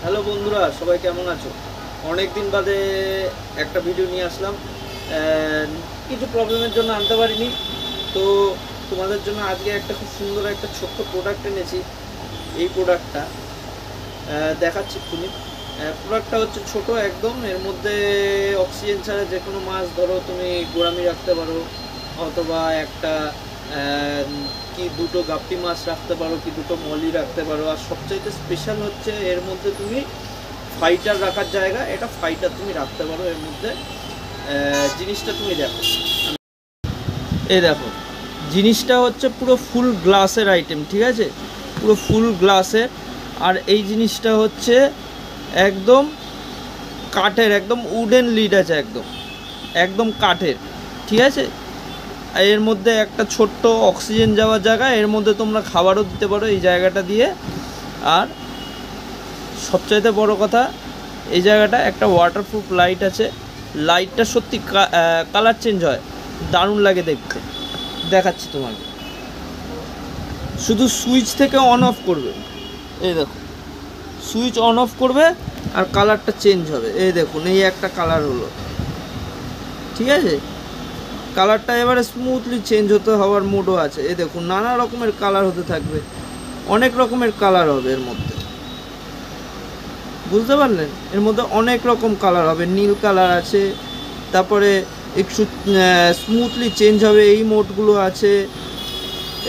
Hello বন্ধুরা, সবাই কেমন আছো? অনেক দিন বাদে একটা ভিডিও নিয়ে আসলাম। কিছু প্রবলেমের জন্য আনতে পারিনি, তো তোমাদের জন্য আজকে একটা খুব সুন্দর একটা ছোট্ট প্রোডাক্ট এনেছি। এই প্রোডাক্টটা দেখাচ্ছি তুমি। প্রোডাক্টটা হচ্ছে ছোট একদম, এর মধ্যে অক্সিজেন ছাড়া যে কোনো মাছ ধরো তুমি গোড়ামি রাখতে পারো, অথবা একটা কি দুটো গাপ্পি মাছ রাখতে পারো, কি দুটো মলি রাখতে পারো। আর সবচাইতে স্পেশাল হচ্ছে এর মধ্যে তুমি ফাইটার রাখার জায়গা, এটা ফাইটার তুমি রাখতে পারো এর মধ্যে। জিনিসটা তুমি দেখো, এই দেখো, জিনিসটা হচ্ছে পুরো ফুল গ্লাসের আইটেম, ঠিক আছে? পুরো ফুল গ্লাসের। আর এই জিনিসটা হচ্ছে একদম কাঠের, একদম উডেন লিড আছে, একদম একদম কাঠের, ঠিক আছে? এর মধ্যে একটা ছোট্ট অক্সিজেন যাওয়ার জায়গা, এর মধ্যে তোমরা খাবারও দিতে পারো এই জায়গাটা দিয়ে। আর সবচাইতে বড় কথা, এই জায়গাটা একটা ওয়াটারপ্রুফ লাইট আছে। লাইটটা সত্যি কালার চেঞ্জ হয়, দারুণ লাগে দেখতে। দেখাচ্ছি তোমাকে, শুধু সুইচ থেকে অন অফ করবে, এই দেখো, সুইচ অন অফ করবে আর কালারটা চেঞ্জ হবে। এই দেখুন, এই একটা কালার হলো, ঠিক আছে? কালারটা এবারে স্মুথলি চেঞ্জ হতে হওয়ার মোডও আছে। এই দেখুন, নানা রকমের কালার হতে থাকবে, অনেক রকমের কালার হবে এর মধ্যে, বুঝতে পারলেন? এর মধ্যে অনেক রকম কালার হবে, নীল কালার আছে, তারপরে একটু স্মুথলি চেঞ্জ হবে, এই মোডগুলো আছে।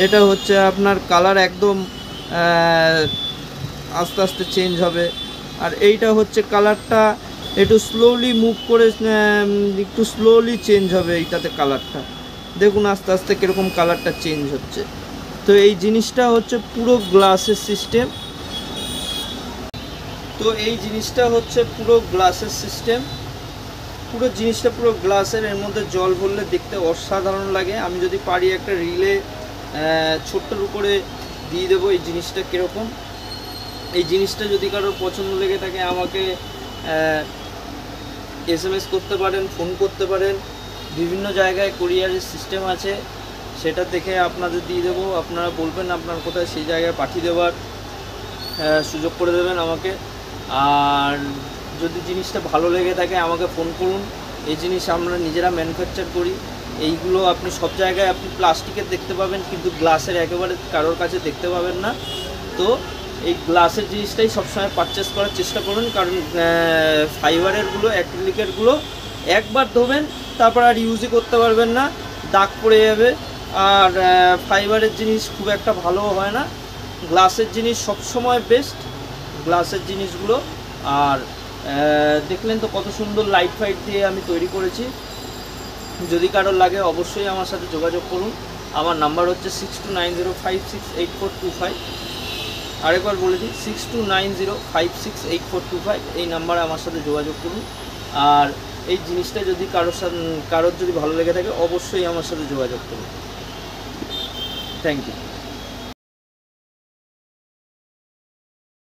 এটা হচ্ছে আপনার কালার একদম আস্তে আস্তে চেঞ্জ হবে। আর এইটা হচ্ছে কালারটা একটু স্লোলি মুভ করে, একটু স্লোলি চেঞ্জ হবে এইটাতে কালারটা। দেখুন আস্তে আস্তে কীরকম কালারটা চেঞ্জ হচ্ছে। তো এই জিনিসটা হচ্ছে পুরো গ্লাসের সিস্টেম। তো এই জিনিসটা হচ্ছে পুরো গ্লাসের সিস্টেম, পুরো জিনিসটা পুরো গ্লাসের। এর মধ্যে জল ভরলে দেখতে অসাধারণ লাগে। আমি যদি পারি একটা রিলে ছোট্টর উপরে দিয়ে দেবো এই জিনিসটা কীরকম। এই জিনিসটা যদি কারোর পছন্দ লেগে থাকে আমাকে SMS করতে পারেন, ফোন করতে পারেন। বিভিন্ন জায়গায় কোরিয়ারের সিস্টেম আছে, সেটা দেখে আপনাদের দিয়ে দেবো। আপনারা বলবেন আপনার কোথায়, সেই জায়গায় পাঠিয়ে দেওয়ার সুযোগ করে দেবেন আমাকে। আর যদি জিনিসটা ভালো লেগে থাকে আমাকে ফোন করুন। এই জিনিস আমরা নিজেরা ম্যানুফ্যাকচার করি। এইগুলো আপনি সব জায়গায় আপনি প্লাস্টিকের দেখতে পাবেন, কিন্তু গ্লাসের একেবারে কারোর কাছে দেখতে পাবেন না। তো এই গ্লাসের জিনিসটাই সবসময় পারচেস করার চেষ্টা করুন, কারণ ফাইবারেরগুলো, অ্যাক্রিলিকেরগুলো একবার ধোবেন তারপর আর ইউজই করতে পারবেন না, দাগ পড়ে যাবে। আর ফাইবারের জিনিস খুব একটা ভালোও হয় না। গ্লাসের জিনিস সবসময় বেস্ট, গ্লাসের জিনিসগুলো। আর দেখলেন তো কত সুন্দর লাইট ফাইট দিয়ে আমি তৈরি করেছি। যদি কারোর লাগে অবশ্যই আমার সাথে যোগাযোগ করুন। আমার নাম্বার হচ্ছে 6290568425। আরেকবার বলে দিই, 6290568425। এই নাম্বারে আমার সাথে যোগাযোগ করুন। আর এই জিনিসটা যদি কারোর যদি ভালো লেগে থাকে অবশ্যই আমার সাথে যোগাযোগ করুন। Thank you.